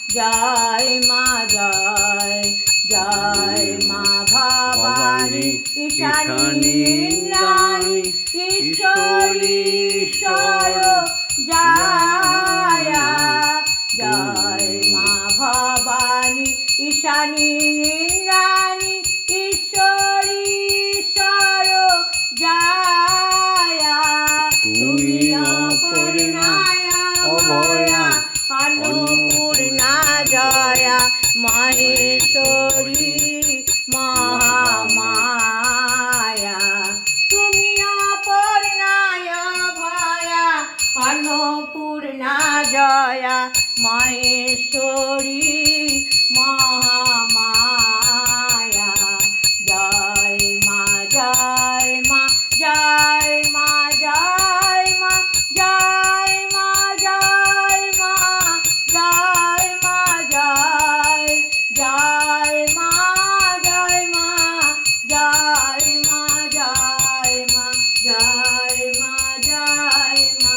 জয় মা জয় জয় মা ভবানী ঈশানী ইন্দ্রাণী ঈশ্বরী ঈশ্বর জয় জয় মা ভবানী ঈশানী ইন্দ্রাণী ঈশ্বরী ঈশ্বর জয় তুমি অপর্ণায়া অভয়া अन्नपूर्णा जया महेश्वरी महामाया तुमी अपर्णाया भया अन्नपूर्णा जया महेश्वरी महामाया जय मा जय मा जय मा जय मा जय मा जय मा जय मा जय जय मा जय मा जय मा जय मा जय मा जय मा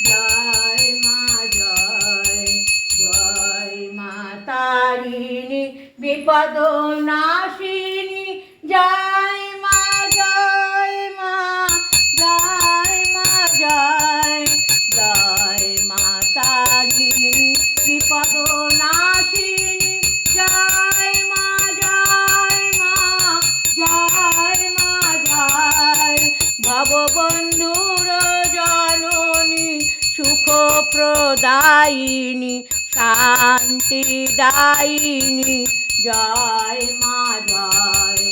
जय मा जय जय मा तारिणी विपद नाशिनी जय मा जय मा जय मा जय जय मा तारिणी विपद नाशिनी जय मा जय मा जय मा जय भवबन्धुर जननी सुख प्रदायिनी शान्तिदायिनी जय मा जय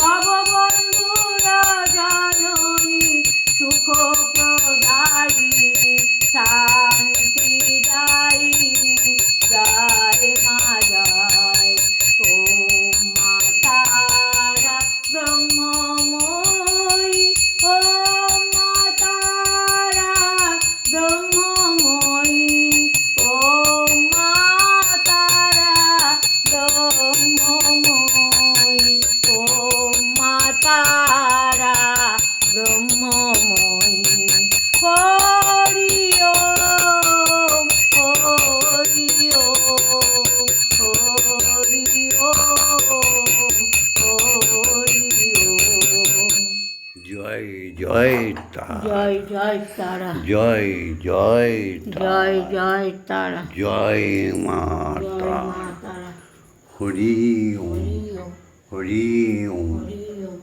भवबन्धुर जननी सुख प्रदायिनी शान्तिदायिनी जय मा जय ॐ मा तारा ब्रह्ममयी ॐ मा तारा ब्रह्ममयी ॐ मा तारा ब्रह्ममयी ॐ मा तारा ब्रह्ममयी हरि ओम हरि ओम हरि ओम हरि ओम জয় জয় তারা जय जय तारा জয় জয় जय जय तारा জয় মা जय তারা माँ तारा হরি ওম हरि ओम হরি ওম हरि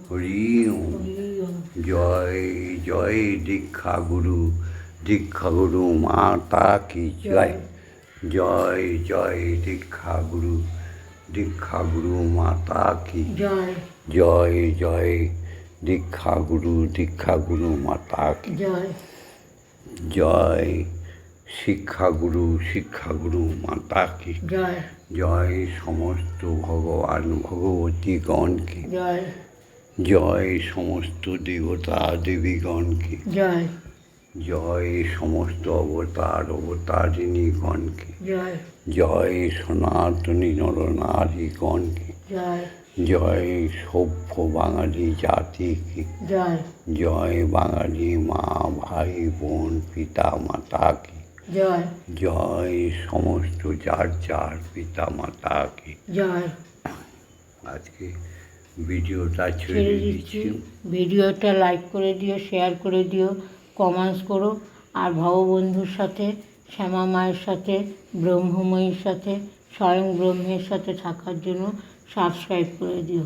হরি ओम ওম हरि ओम জয় জয় দীক্ষাগুরু মাতা কি জয় জয় জয় দীক্ষাগুরু মাতা কি जय জয় জয় দীক্ষাগুরু মাতা কি जय জয় শিক্ষাগুরু মাতা কি जय জয় সমস্ত ভগবান ভগবতীগণকে जय জয় সমস্ত দেবতা দেবীগণকে जय জয় সমস্ত অবতারিণীগণকে जय জয় সনাতনী নরনারীগণকে जय জয় সভ্য বাঙালি জাতিকে जय জয় বাঙালি মা ভাই বোন পিতা মাতাকে जय জয় সমস্ত যার পিতা মাতাকে जय আজকে ভিডিওটা ছেড়ে ছেড়ে দিচ্ছি দিচ্ছি। ভিডিওটা লাইক করে দিও শেয়ার করে দিও কমেন্টস করো আর ভববন্ধুর সাথে শ্যামা মায়ের সাথে ব্রহ্মময়ীর সাথে স্বয়ং ব্রহ্মের সাথে থাকার জন্য সাবস্ক্রাইব করে দিও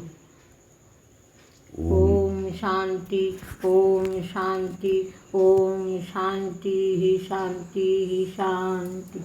ওম শান্তি ওম শান্তি ওম শান্তি শান্তি শান্তি